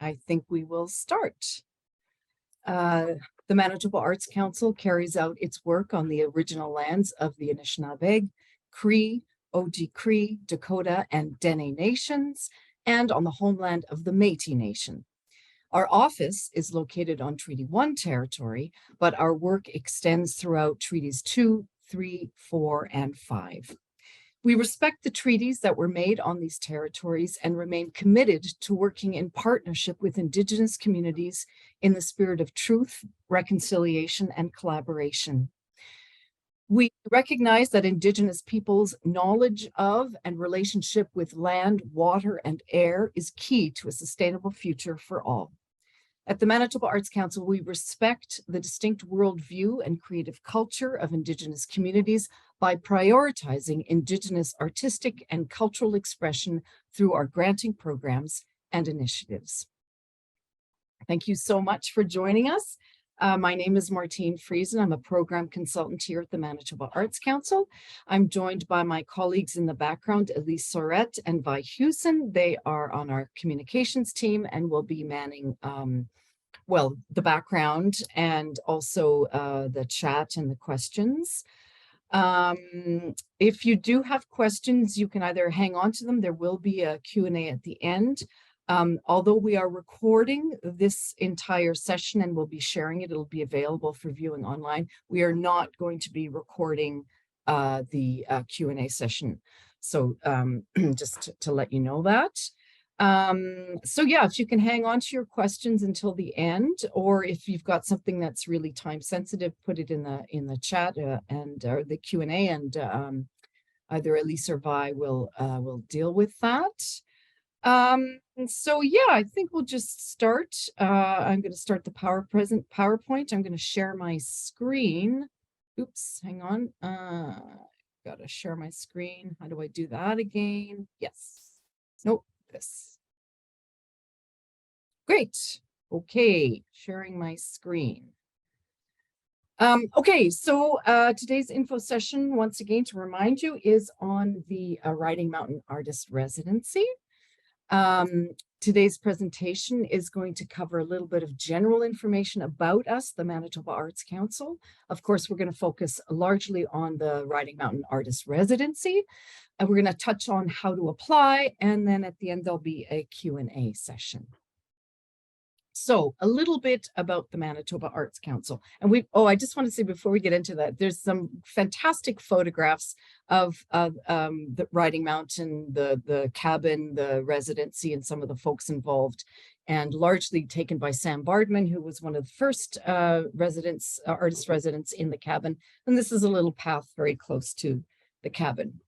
I think we will start. The Manitoba Arts Council carries out its work on the original lands of the Anishinaabe, Cree, Oji-Cree, Dakota, and Dene nations, and on the homeland of the Métis Nation. Our office is located on Treaty 1 territory, but our work extends throughout Treaties 2, 3, 4, and 5. We respect the treaties that were made on these territories and remain committed to working in partnership with Indigenous communities in the spirit of truth, reconciliation, and collaboration. We recognize that Indigenous peoples' knowledge of and relationship with land, water, and air is key to a sustainable future for all. At the Manitoba Arts Council, we respect the distinct worldview and creative culture of Indigenous communities by prioritizing Indigenous artistic and cultural expression through our granting programs and initiatives. Thank you so much for joining us. My name is Martine Friesen. I'm a program consultant here at the Manitoba Arts Council. I'm joined by my colleagues in the background, Elise Sorette and Vi Hewson. They are on our communications team and will be manning the background and also the chat and the questions. If you do have questions, you can either hang on to them. There will be a Q&A at the end. Although we are recording this entire session and we'll be sharing it, it'll be available for viewing online. We are not going to be recording the Q&A session. So just to let you know that. So yeah, if you can hang on to your questions until the end, or if you've got something that's really time sensitive, put it in the chat or the Q&A, and either Elise or Vi will deal with that. So yeah, I think we'll just start. I'm going to start the PowerPoint. I'm going to share my screen. Oops, hang on. Got to share my screen. How do I do that again? Yes. Nope, this. Great. Okay, sharing my screen. Okay, so today's info session, once again, to remind you, is on the Riding Mountain Artist Residency. Today's presentation is going to cover a little bit of general information about us, the Manitoba Arts Council. Of course, we're going to focus largely on the Riding Mountain Artist Residency, and we're going to touch on how to apply, and then at the end there'll be a Q&A session. So a little bit about the Manitoba Arts Council. And I just want to say before we get into that, there's some fantastic photographs of the Riding Mountain, the cabin, the residency, and some of the folks involved, and largely taken by Sam Bardman, who was one of the first artist residents in the cabin. And this is a little path very close to the cabin.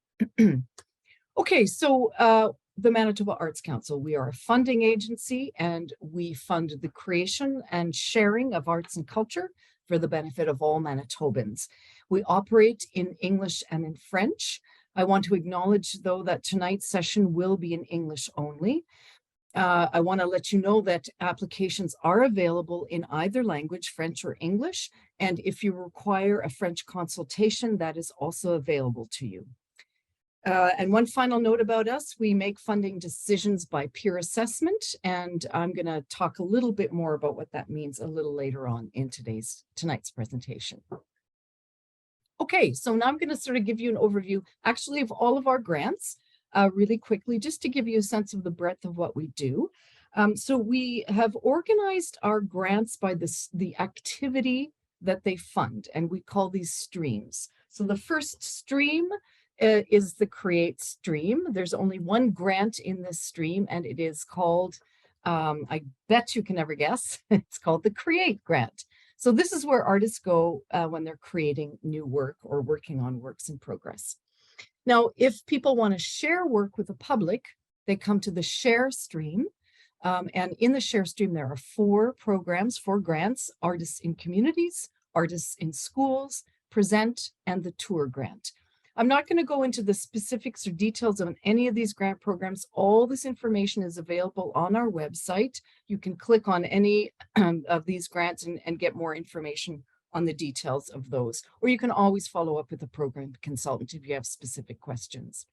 Okay, so the Manitoba Arts Council, we are a funding agency, and we fund the creation and sharing of arts and culture for the benefit of all Manitobans. We operate in English and in French. I want to acknowledge, though, that tonight's session will be in English only. I want to let you know that applications are available in either language, French or English, and if you require a French consultation, that is also available to you. And one final note about us, we make funding decisions by peer assessment, and I'm going to talk a little bit more about what that means a little later on in tonight's presentation. Okay, so now I'm going to sort of give you an overview, actually, of all of our grants really quickly, just to give you a sense of the breadth of what we do. So we have organized our grants by the activity that they fund, and we call these streams. So the first stream is the Create stream. There's only one grant in this stream, and it is called, I bet you can never guess, it's called the Create grant. So this is where artists go when they're creating new work or working on works in progress. Now, if people want to share work with the public, they come to the Share stream. And in the Share stream, there are 4 programs, 4 grants: Artists in Communities, Artists in Schools, Present, and the Tour grant. I'm not going to go into the specifics or details of any of these grant programs. All this information is available on our website. You can click on any of these grants and get more information on the details of those. Or you can always follow up with a program consultant if you have specific questions.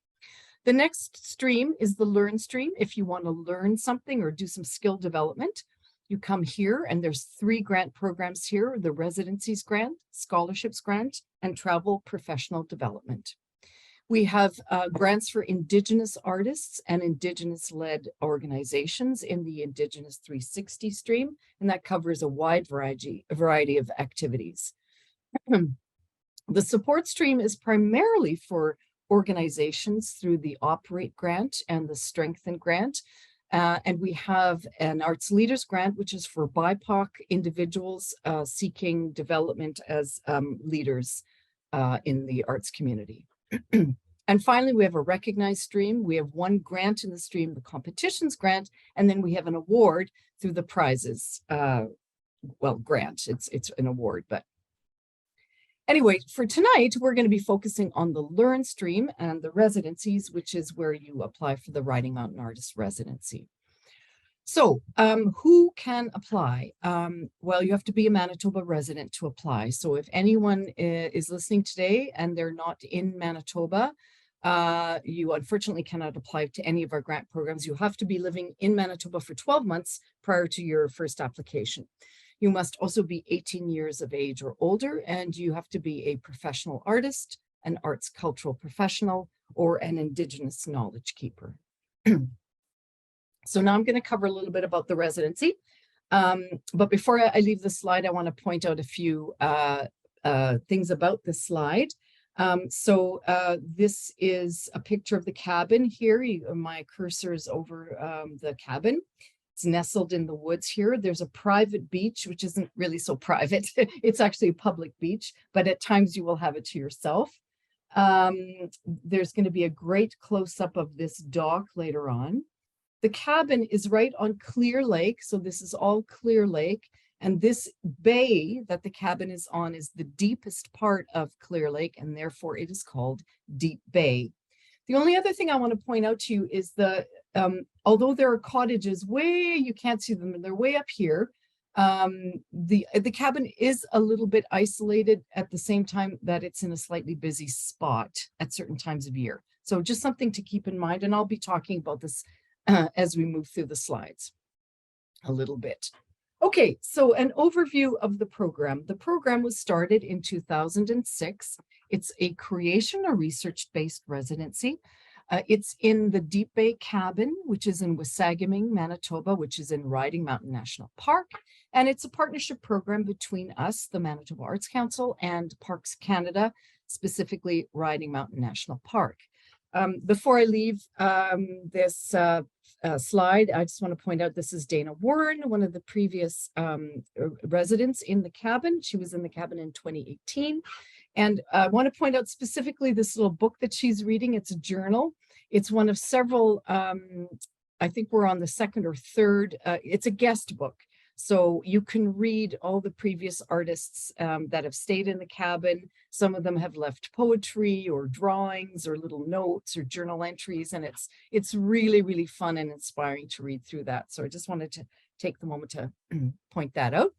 The next stream is the learn stream. If you want to learn something or do some skill development, you come here, and there's 3 grant programs here: the Residencies grant, scholarships grant, and travel professional development. We have grants for Indigenous artists and Indigenous-led organizations in the Indigenous 360 stream, and that covers a wide variety of activities. The support stream is primarily for organizations through the Operate grant and the Strengthen grant. And we have an Arts Leaders grant, which is for BIPOC individuals seeking development as leaders in the arts community. And finally, we have a recognized stream. We have 1 grant in the stream, the competitions grant, and then we have an award through the prizes. Well, grant, it's an award, but anyway, for tonight, we're going to be focusing on the Learn stream and the Residencies, which is where you apply for the Riding Mountain Artist Residency. So who can apply? Well, you have to be a Manitoba resident to apply. So if anyone is listening today and they're not in Manitoba, you unfortunately cannot apply to any of our grant programs. You have to be living in Manitoba for 12 months prior to your first application. You must also be 18 years of age or older, and you have to be a professional artist, an arts cultural professional, or an Indigenous knowledge keeper. So now I'm going to cover a little bit about the residency. But before I leave the slide, I want to point out a few things about this slide. This is a picture of the cabin here. My cursor is over the cabin. It's nestled in the woods here. There's a private beach, which isn't really so private. It's actually a public beach, but at times you will have it to yourself. There's going to be a great close-up of this dock later on. The cabin is right on Clear Lake. So this is all Clear Lake. And this bay that the cabin is on is the deepest part of Clear Lake, and therefore it is called Deep Bay. The only other thing I want to point out to you is although there are cottages way, you can't see them, they're way up here. The cabin is a little bit isolated at the same time that it's in a slightly busy spot at certain times of year. So just something to keep in mind, and I'll be talking about this as we move through the slides a little bit. Okay, so an overview of the program. The program was started in 2006. It's a creation or research-based residency. It's in the Deep Bay Cabin, which is in Wasagaming, Manitoba, which is in Riding Mountain National Park. And it's a partnership program between us, the Manitoba Arts Council, and Parks Canada, specifically Riding Mountain National Park. Before I leave this slide, I just want to point out this is Dana Warren, one of the previous residents in the cabin. She was in the cabin in 2018. And I want to point out specifically this little book that she's reading. It's a journal. It's one of several, I think we're on the 2nd or 3rd. It's a guest book. So you can read all the previous artists that have stayed in the cabin. Some of them have left poetry or drawings or little notes or journal entries. And it's really, really fun and inspiring to read through that. So I just wanted to take the moment to point that out.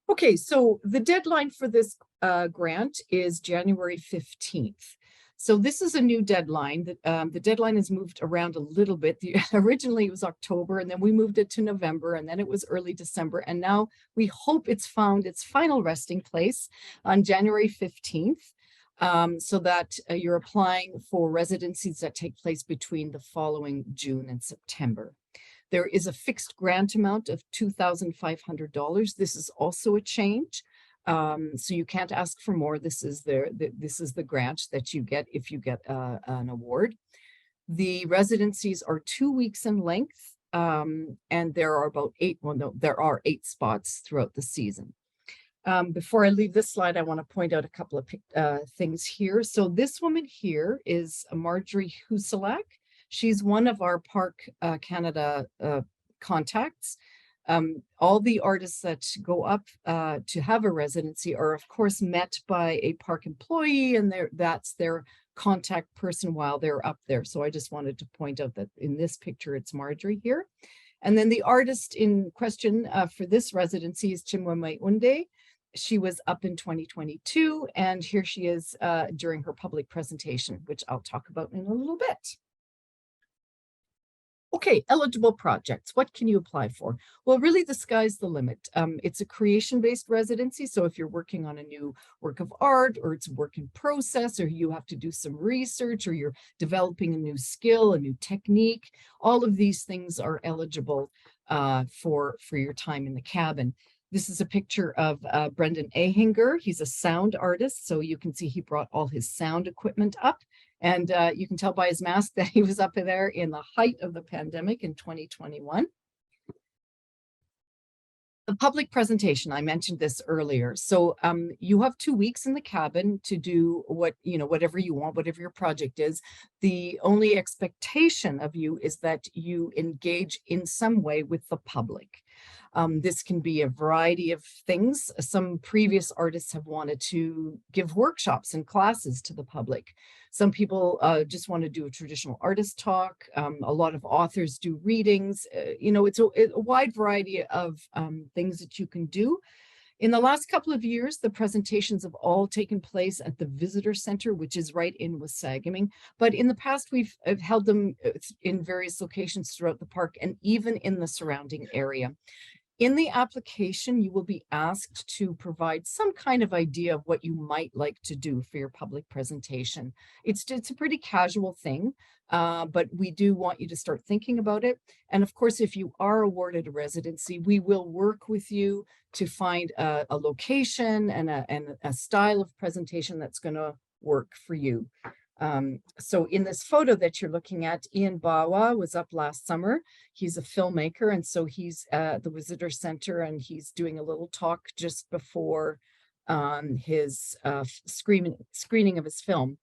Okay, so the deadline for this grant is January 15th. So this is a new deadline. The deadline has moved around a little bit. Originally it was October, and then we moved it to November, and then it was early December. And now we hope it's found its final resting place on January 15th, so that you're applying for residencies that take place between the following June and September. There is a fixed grant amount of $2,500. This is also a change. So you can't ask for more. This is the grant that you get if you get an award. The residencies are 2 weeks in length, and there are about 8. Well, no, there are 8 spots throughout the season. Before I leave this slide, I want to point out a couple of things here. So this woman here is Marjorie Huselak. She's one of our Park Canada contacts. All the artists that go up to have a residency are, of course, met by a park employee, and that's their contact person while they're up there. So I just wanted to point out that in this picture, it's Marjorie here. And then the artist in question for this residency is Chimwemwe Unde. She was up in 2022, and here she is during her public presentation, which I'll talk about in a little bit. Okay, eligible projects. What can you apply for? Well, really, the sky's the limit. It's a creation-based residency. So if you're working on a new work of art, or it's a work in process, or you have to do some research, or you're developing a new skill, a new technique, all of these things are eligible for your time in the cabin. This is a picture of Brendan Ahinger. He's a sound artist, so you can see he brought all his sound equipment up. And you can tell by his mask that he was up there in the height of the pandemic in 2021. The public presentation, I mentioned this earlier. So you have 2 weeks in the cabin to do whatever you want, whatever your project is. The only expectation of you is that you engage in some way with the public. This can be a variety of things. Some previous artists have wanted to give workshops and classes to the public. Some people just want to do a traditional artist talk. A lot of authors do readings. It's a wide variety of things that you can do. In the last couple of years, the presentations have all taken place at the Visitor Center, which is right in Wasagaming. But in the past, we've held them in various locations throughout the park and even in the surrounding area. In the application, you will be asked to provide some kind of idea of what you might like to do for your public presentation. It's a pretty casual thing, but we do want you to start thinking about it. And of course, if you are awarded a residency, we will work with you to find a location and a style of presentation that's going to work for you. So in this photo that you're looking at, Ian Bawa was up last summer. He's a filmmaker, and so he's at the Visitor Center, and he's doing a little talk just before his screening of his film.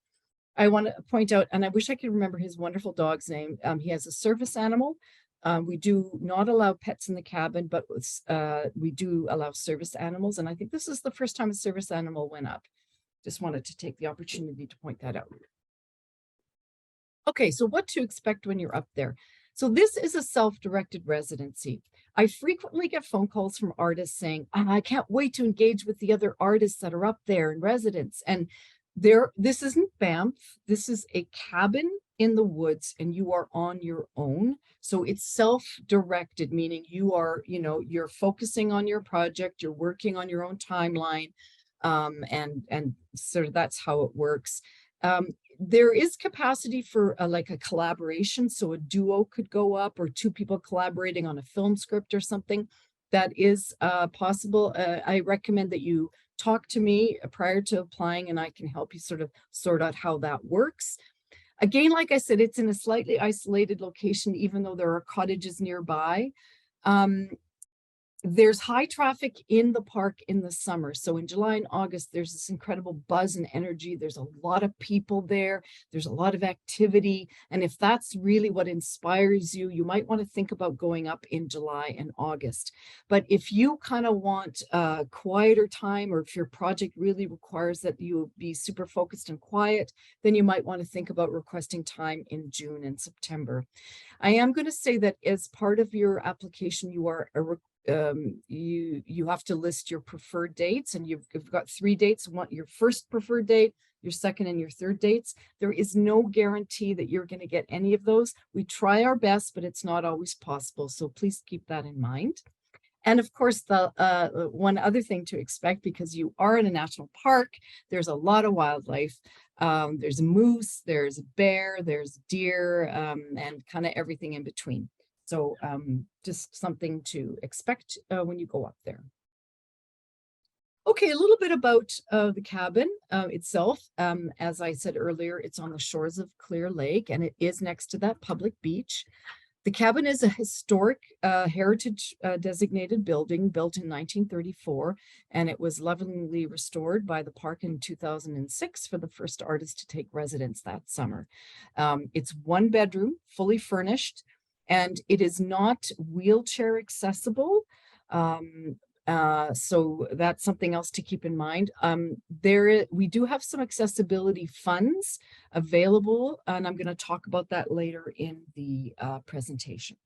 I want to point out, and I wish I could remember his wonderful dog's name. He has a service animal. We do not allow pets in the cabin, but we do allow service animals, and I think this is the first time a service animal went up. Just wanted to take the opportunity to point that out. Okay, so what to expect when you're up there. So this is a self-directed residency. I frequently get phone calls from artists saying, I can't wait to engage with the other artists that are up there in residence. And this isn't Banff. This is a cabin in the woods, and you are on your own. So it's self-directed, meaning you're focusing on your project, you're working on your own timeline. And so that's how it works. There is capacity for like a collaboration. So a duo could go up, or 2 people collaborating on a film script or something. That is possible. I recommend that you talk to me prior to applying, and I can help you sort of sort out how that works. Again, like I said, it's in a slightly isolated location, even though there are cottages nearby. There's high traffic in the park in the summer. So in July and August, there's this incredible buzz and energy. There's a lot of people there. There's a lot of activity. And if that's really what inspires you, you might want to think about going up in July and August. But if you kind of want a quieter time, or if your project really requires that you be super focused and quiet, then you might want to think about requesting time in June and September. I am going to say that as part of your application, you are you have to list your preferred dates, and you've got 3 dates. Your first preferred date, your second, and your third dates. There is no guarantee that you're going to get any of those. We try our best, but it's not always possible. So please keep that in mind. And of course, the one other thing to expect, because you are in a national park, there's a lot of wildlife. There's moose, there's bear, there's deer, and kind of everything in between. So just something to expect when you go up there. Okay, a little bit about the cabin itself. As I said earlier, it's on the shores of Clear Lake, and it is next to that public beach. The cabin is a historic heritage designated building built in 1934, and it was lovingly restored by the park in 2006 for the first artist to take residence that summer. It's 1 bedroom, fully furnished, and it is not wheelchair accessible. So that's something else to keep in mind. We do have some accessibility funds available, and I'm going to talk about that later in the presentation.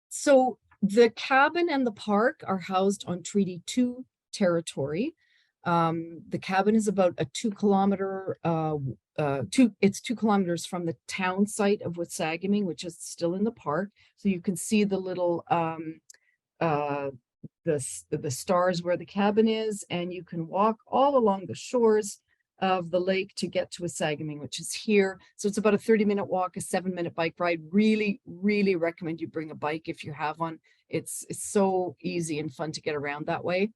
So The cabin and the park are housed on Treaty 2 territory. The cabin is about a 2 kilometer, it's 2 kilometers from the town site of Wasagaming, which is still in the park. So you can see the little, the stars where the cabin is, and you can walk all along the shores of the lake to get to Wasagaming, which is here. So it's about a 30-minute walk, a 7-minute bike ride. Really, really recommend you bring a bike if you have one. It's so easy and fun to get around that way.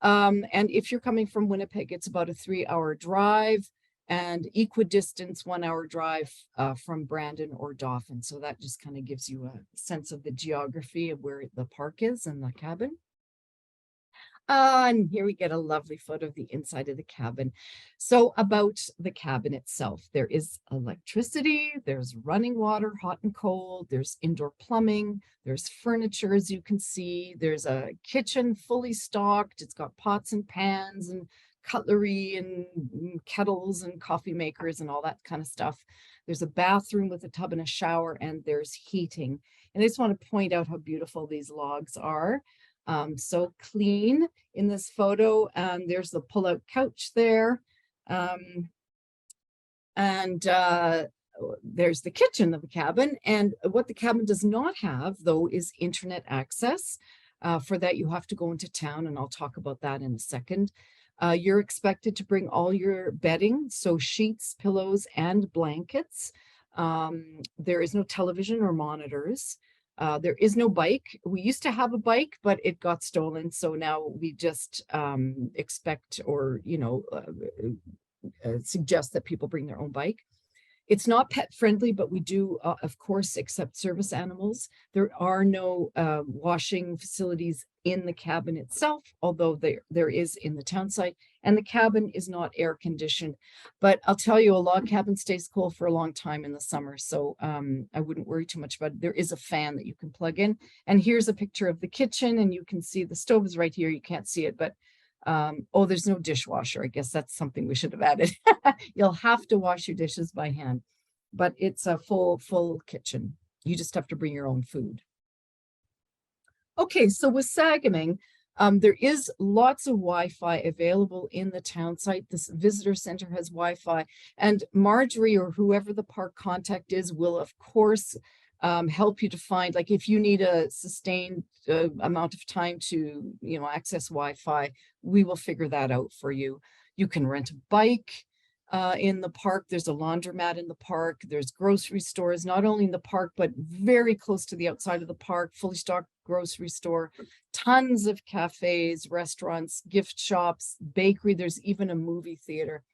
And if you're coming from Winnipeg, it's about a 3-hour drive and equidistance 1-hour drive from Brandon or Dauphin. So that just kind of gives you a sense of the geography of where the park is and the cabin. And here we get a lovely photo of the inside of the cabin. So about the cabin itself, there is electricity, there's running water, hot and cold, there's indoor plumbing, there's furniture, as you can see, there's a kitchen fully stocked, it's got pots and pans and cutlery and kettles and coffee makers and all that kind of stuff. There's a bathroom with a tub and a shower, and there's heating. And I just want to point out how beautiful these logs are. So clean in this photo. There's the pull-out couch there. There's the kitchen of the cabin. And what the cabin does not have, though, is internet access. For that, you have to go into town, and I'll talk about that in a second. You're expected to bring all your bedding, so sheets, pillows, and blankets. There is no television or monitors. There is no bike. We used to have a bike, but it got stolen. So now we just expect or, suggest that people bring their own bike. It's not pet friendly, but we do, of course, accept service animals. There are no washing facilities in the cabin itself, although there is in the town site, and the cabin is not air conditioned. But I'll tell you, a log cabin stays cool for a long time in the summer, so I wouldn't worry too much about it. There is a fan that you can plug in, and here's a picture of the kitchen, and you can see the stove is right here. You can't see it, but oh, there's no dishwasher. I guess that's something we should have added. You'll have to wash your dishes by hand, but it's a full kitchen. You just have to bring your own food. Okay, so with Wasagaming, there is lots of Wi-Fi available in the town site. This visitor center has Wi-Fi, and Marjorie or whoever the park contact is will, of course, help you to find, like if you need a sustained amount of time to, access Wi-Fi, we will figure that out for you. You can rent a bike in the park. There's a laundromat in the park. There's grocery stores, not only in the park, but very close to the outside of the park, fully stocked grocery store, tons of cafes, restaurants, gift shops, bakery. There's even a movie theater.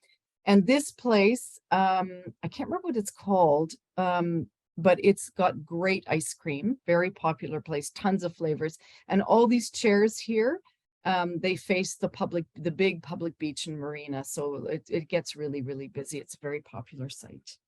And this place, I can't remember what it's called, but it's got great ice cream, very popular place, tons of flavors. And all these chairs here, they face the big public beach and marina. So it gets really, really busy. It's a very popular site.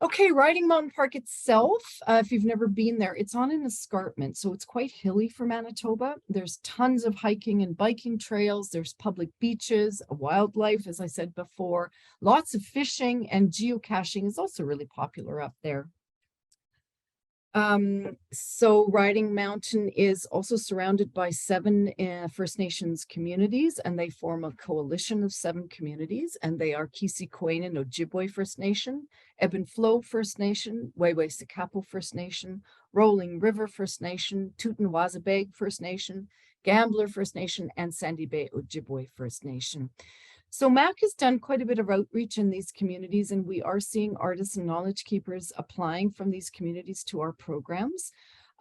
Okay, Riding Mountain Park itself, if you've never been there, it's on an escarpment. So it's quite hilly for Manitoba. There's tons of hiking and biking trails. There's public beaches, wildlife, as I said before, lots of fishing, and geocaching is also really popular up there. So Riding Mountain is also surrounded by 7 First Nations communities, and they form a coalition of 7 communities, and they are Kissi-Quaynon Ojibwe First Nation, Ebb and Flow First Nation, Wayway-Sikapo First Nation, Rolling River First Nation, Tutanwazabeg First Nation, Gambler First Nation, and Sandy Bay Ojibwe First Nation. So MAC has done quite a bit of outreach in these communities, and we are seeing artists and knowledge keepers applying from these communities to our programs.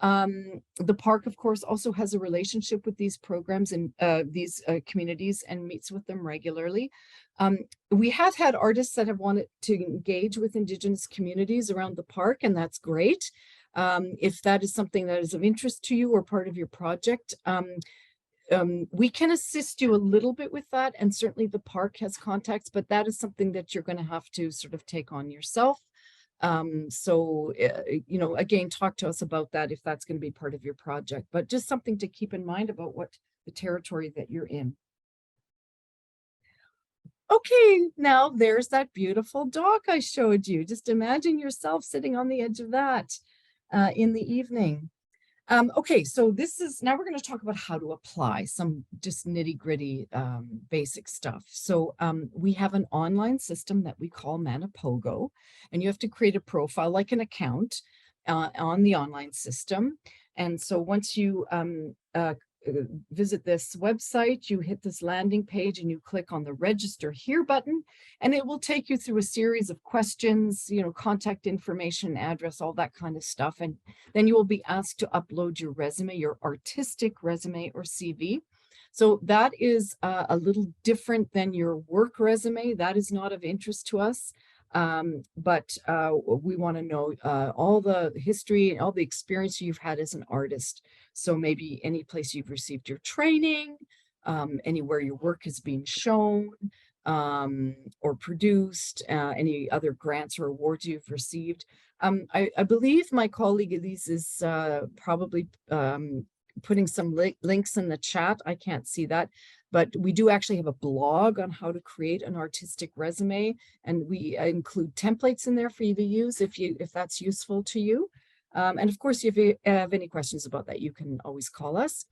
The park, of course, also has a relationship with these programs and these communities and meets with them regularly. We have had artists that have wanted to engage with Indigenous communities around the park, and that's great. If that is something that is of interest to you or part of your project, we can assist you a little bit with that, and certainly the park has contacts, but that is something that you're going to have to sort of take on yourself. Again, talk to us about that if that's going to be part of your project, but just something to keep in mind about what the territory that you're in. Okay, now there's that beautiful dock I showed you. Just imagine yourself sitting on the edge of that in the evening. Okay, so now we're going to talk about how to apply some just nitty gritty basic stuff. So we have an online system that we call Manipogo, and you have to create a profile like an account on the online system. And so once you visit this website, you hit this landing page and you click on the register here button, and it will take you through a series of questions, contact information, address, all that kind of stuff. And then you will be asked to upload your resume, your artistic resume or CV. So that is a little different than your work resume. That is not of interest to us. But we want to know all the history and all the experience you've had as an artist. So maybe any place you've received your training, anywhere your work has been shown or produced, any other grants or awards you've received. I believe my colleague Elise is probably putting some links in the chat. I can't see that, but we do actually have a blog on how to create an artistic resume, and we include templates in there for you to use if that's useful to you. And of course, if you have any questions about that, you can always call us.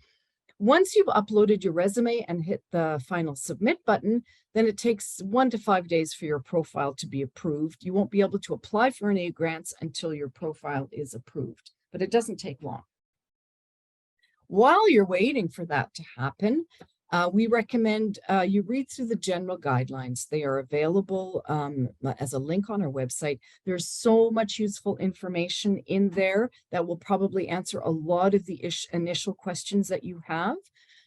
Once you've uploaded your resume and hit the final submit button, then it takes 1 to 5 days for your profile to be approved. You won't be able to apply for any grants until your profile is approved, but it doesn't take long. While you're waiting for that to happen, we recommend you read through the general guidelines. They are available as a link on our website. There's so much useful information in there that will probably answer a lot of the initial questions that you have.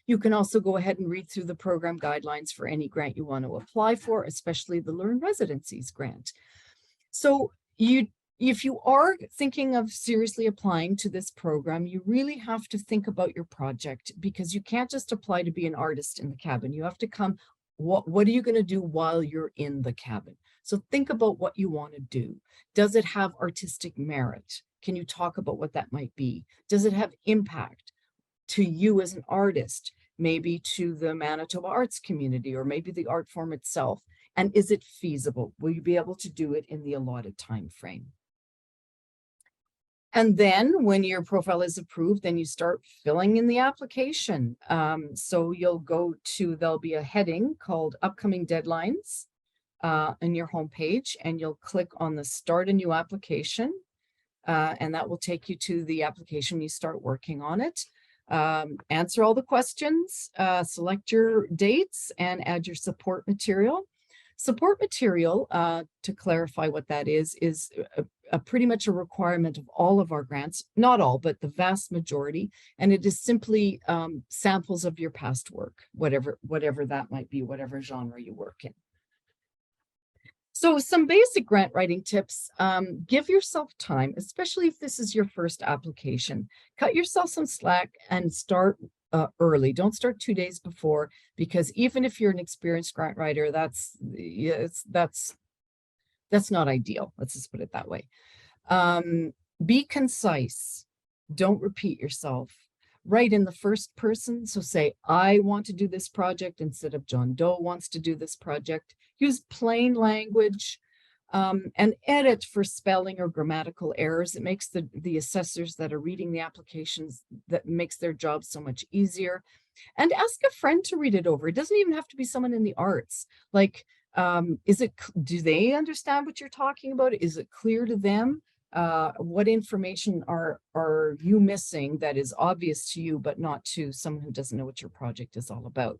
You can also go ahead and read through the program guidelines for any grant you want to apply for, especially the Learn Residencies grant. So if you are thinking of seriously applying to this program, you really have to think about your project, because you can't just apply to be an artist in the cabin. You have to what are you going to do while you're in the cabin? So think about what you want to do. Does it have artistic merit? Can you talk about what that might be? Does it have impact to you as an artist, maybe to the Manitoba arts community, or maybe the art form itself? And is it feasible? Will you be able to do it in the allotted time frame? And then when your profile is approved, then you start filling in the application. So you'll go to, there'll be a heading called Upcoming Deadlines on your homepage, and you'll click on the Start a New Application. And that will take you to the application. You start working on it. Answer all the questions, select your dates, and add your support material. Support material, to clarify what that is pretty much a requirement of all of our grants, not all, but the vast majority. And it is simply samples of your past work, whatever that might be, whatever genre you work in. So some basic grant writing tips: give yourself time, especially if this is your first application. Cut yourself some slack and start early. Don't start 2 days before, because even if you're an experienced grant writer, that's not ideal. Let's just put it that way. Be concise. Don't repeat yourself. Write in the first person. So say, I want to do this project, instead of John Doe wants to do this project. Use plain language, and edit for spelling or grammatical errors. It makes the assessors that are reading the applications, that makes their job so much easier. And ask a friend to read it over. It doesn't even have to be someone in the arts. Like, do they understand what you're talking about? Is it clear to them? What information are you missing that is obvious to you, but not to someone who doesn't know what your project is all about?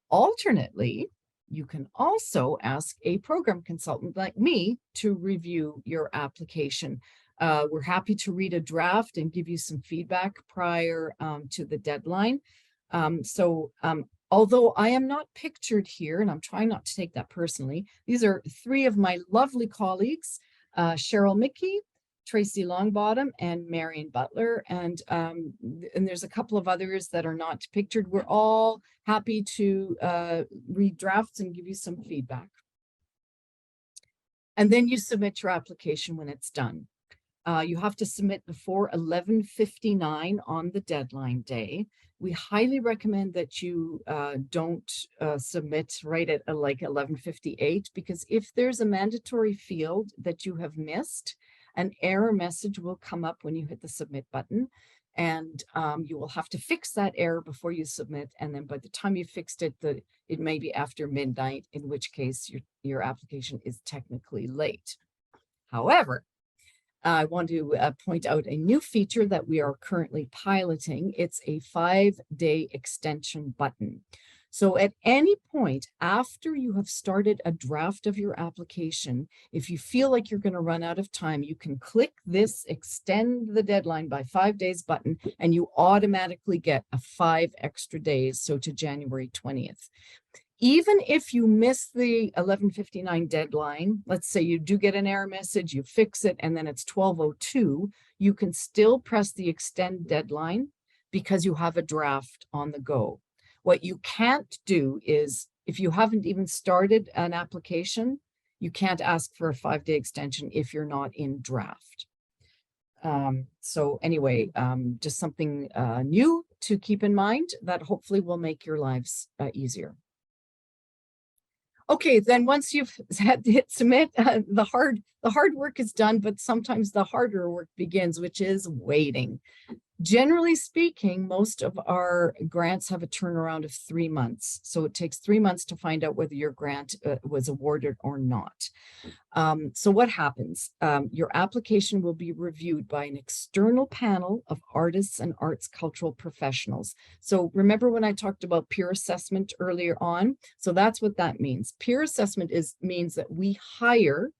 Alternately, you can also ask a program consultant like me to review your application. We're happy to read a draft and give you some feedback prior to the deadline. Although I am not pictured here, and I'm trying not to take that personally, these are 3 of my lovely colleagues, Cheryl Mickey, Tracy Longbottom, and Marion Butler. And there's a couple of others that are not pictured. We're all happy to read drafts and give you some feedback. And then you submit your application when it's done. You have to submit before 11:59 on the deadline day. We highly recommend that you don't submit right at like 11:58, because if there's a mandatory field that you have missed, an error message will come up when you hit the submit button. and you will have to fix that error before you submit. And then by the time you fixed it, it may be after midnight, in which case your application is technically late. However, I want to point out a new feature that we are currently piloting. It's a 5-day extension button. So at any point after you have started a draft of your application, if you feel like you're going to run out of time, you can click this extend the deadline by 5 days button, and you automatically get a 5 extra days, so to January 20th. Even if you miss the 11:59 deadline, let's say you do get an error message, you fix it, and then it's 12:02, you can still press the extend deadline because you have a draft on the go. What you can't do is, if you haven't even started an application, you can't ask for a 5-day extension if you're not in draft. So anyway, just something new to keep in mind that hopefully will make your lives easier. Okay, then once you've hit submit, the hard work is done, but sometimes the harder work begins, which is waiting. Generally speaking, most of our grants have a turnaround of 3 months. So it takes 3 months to find out whether your grant was awarded or not. So what happens? Your application will be reviewed by an external panel of artists and arts cultural professionals. So remember when I talked about peer assessment earlier on? So that's what that means. Peer assessment means that we hire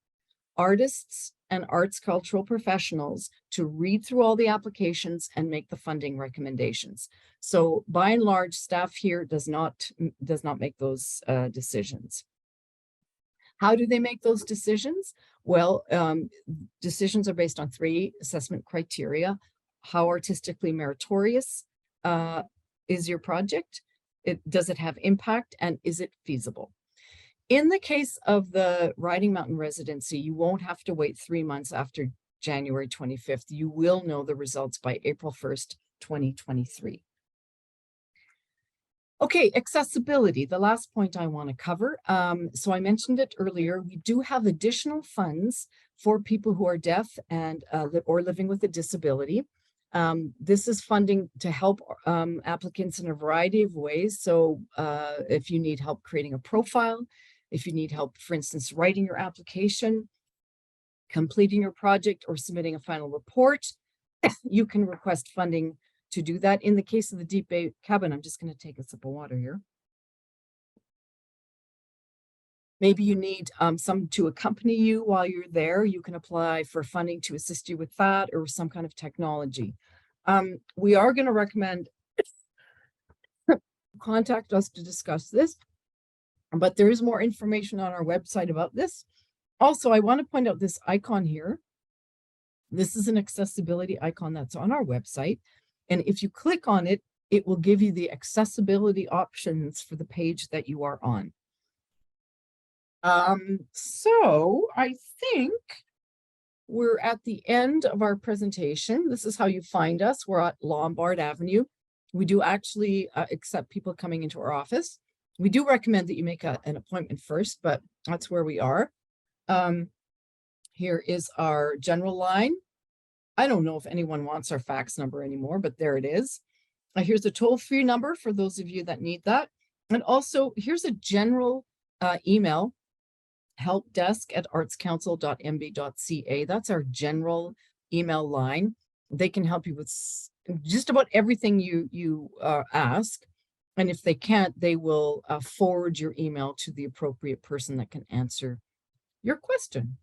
artists and arts cultural professionals to read through all the applications and make the funding recommendations. So by and large, staff here does not make those decisions. How do they make those decisions? Well, decisions are based on 3 assessment criteria. How artistically meritorious is your project? Does it have impact, and is it feasible? In the case of the Riding Mountain Residency, you won't have to wait 3 months after January 25th. You will know the results by April 1st, 2023. Okay, accessibility, the last point I want to cover. So I mentioned it earlier. We do have additional funds for people who are deaf and or living with a disability. This is funding to help applicants in a variety of ways. So if you need help creating a profile, if you need help, for instance, writing your application, completing your project, or submitting a final report, you can request funding to do that. In the case of the Deep Bay Cabin, I'm just going to take a sip of water here. Maybe you need someone to accompany you while you're there. You can apply for funding to assist you with that, or some kind of technology. We are going to recommend contact us to discuss this, but there is more information on our website about this. Also, I want to point out this icon here. This is an accessibility icon that's on our website. And if you click on it, it will give you the accessibility options for the page that you are on. So I think we're at the end of our presentation. This is how you find us. We're at Lombard Avenue. We do actually accept people coming into our office. We do recommend that you make an appointment first, but that's where we are. Here is our general line. I don't know if anyone wants our fax number anymore, but there it is. Here's a toll-free number for those of you that need that. And also here's a general email, helpdesk@artscouncil.mb.ca. That's our general email line. They can help you with just about everything you ask. And if they can't, they will forward your email to the appropriate person that can answer your question.